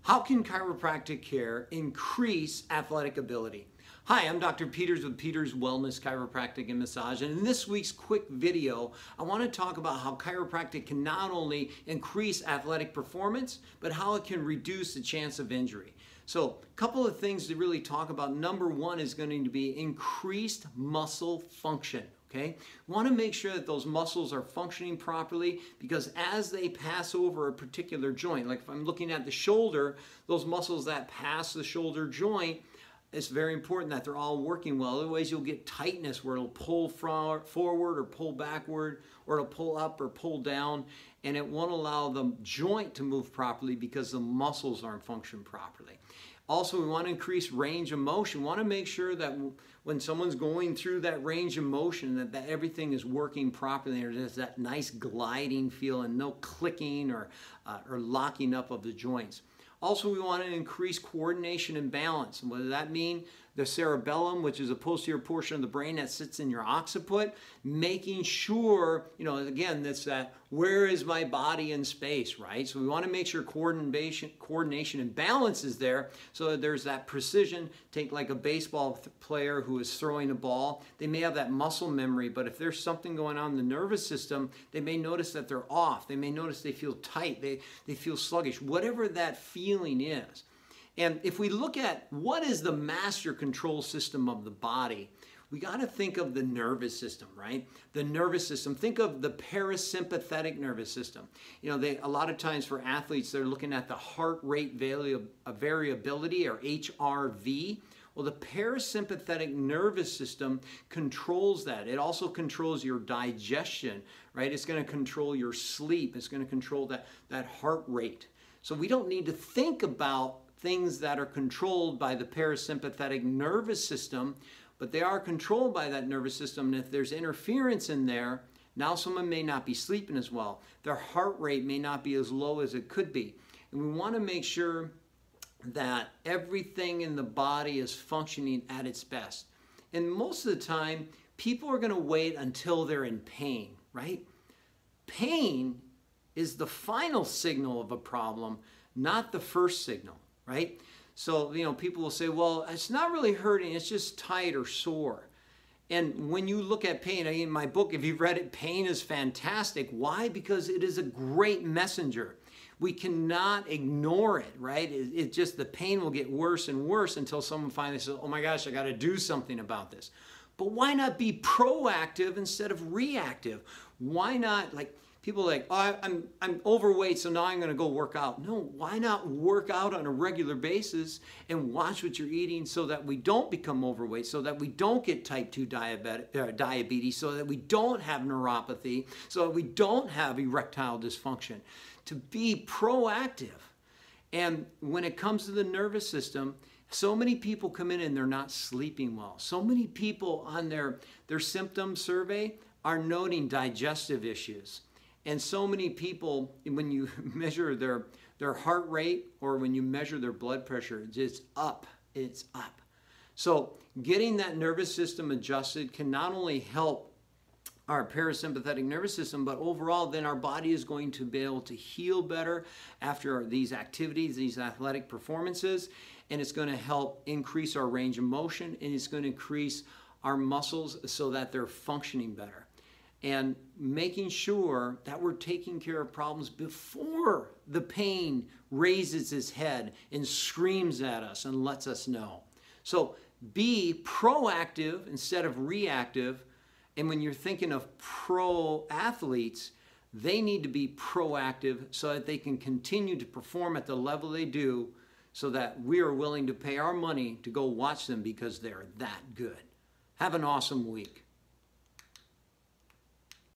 How can chiropractic care increase athletic ability? Hi, I'm Dr. Peters with Peters Wellness Chiropractic and Massage, and in this week's quick video, I want to talk about how chiropractic can not only increase athletic performance, but how it can reduce the chance of injury. So, a couple of things to really talk about. Number one is going to be increased muscle function. Okay? We want to make sure that those muscles are functioning properly, because as they pass over a particular joint, like if I'm looking at the shoulder, those muscles that pass the shoulder joint, it's very important that they're all working well. Otherwise, you'll get tightness where it'll pull forward or pull backward, or it'll pull up or pull down, and it won't allow the joint to move properly because the muscles aren't functioning properly. Also, we want to increase range of motion. We want to make sure that when someone's going through that range of motion, that everything is working properly. There's that nice gliding feel and no clicking or locking up of the joints. Also, we want to increase coordination and balance. And what does that mean? The cerebellum, which is a posterior portion of the brain that sits in your occiput, making sure, again, that's that where is my body in space, right? So we want to make sure coordination and balance is there, so that there's that precision. Take like a baseball player who is throwing a ball. They may have that muscle memory, but if there's something going on in the nervous system, they may notice that they're off. They may notice they feel tight. They feel sluggish, whatever that feeling is. And if we look at what is the master control system of the body, we got to think of the nervous system, right? The nervous system. Think of the parasympathetic nervous system. A lot of times for athletes, they're looking at the heart rate variability, or HRV. Well, the parasympathetic nervous system controls that. It also controls your digestion, right? It's going to control your sleep. It's going to control that heart rate. So we don't need to think about things that are controlled by the parasympathetic nervous system, but they are controlled by that nervous system. And if there's interference in there, now someone may not be sleeping as well. Their heart rate may not be as low as it could be. And we want to make sure that everything in the body is functioning at its best. And most of the time, people are going to wait until they're in pain, right? Pain is the final signal of a problem, not the first signal, right? So, people will say, well, it's not really hurting, it's just tight or sore. And when you look at pain, in my book, if you've read it, pain is fantastic. Why? Because it is a great messenger. We cannot ignore it, right? It just, the pain will get worse and worse until someone finally says, oh my gosh, I got to do something about this. But why not be proactive instead of reactive? Why not, people are like, oh, I'm overweight, so now I'm going to go work out. No, why not work out on a regular basis and watch what you're eating, so that we don't become overweight, so that we don't get type 2 diabetes, so that we don't have neuropathy, so that we don't have erectile dysfunction. To be proactive. And when it comes to the nervous system, so many people come in and they're not sleeping well. So many people on their symptom survey are noting digestive issues. And so many people, when you measure their heart rate, or when you measure their blood pressure, it's up. It's up. So getting that nervous system adjusted can not only help our parasympathetic nervous system, but overall then our body is going to be able to heal better after these activities, these athletic performances, and it's going to help increase our range of motion, and it's going to increase our muscles so that they're functioning better. And making sure that we're taking care of problems before the pain raises its head and screams at us and lets us know. So be proactive instead of reactive. And when you're thinking of pro athletes, they need to be proactive so that they can continue to perform at the level they do, so that we are willing to pay our money to go watch them because they're that good. Have an awesome week.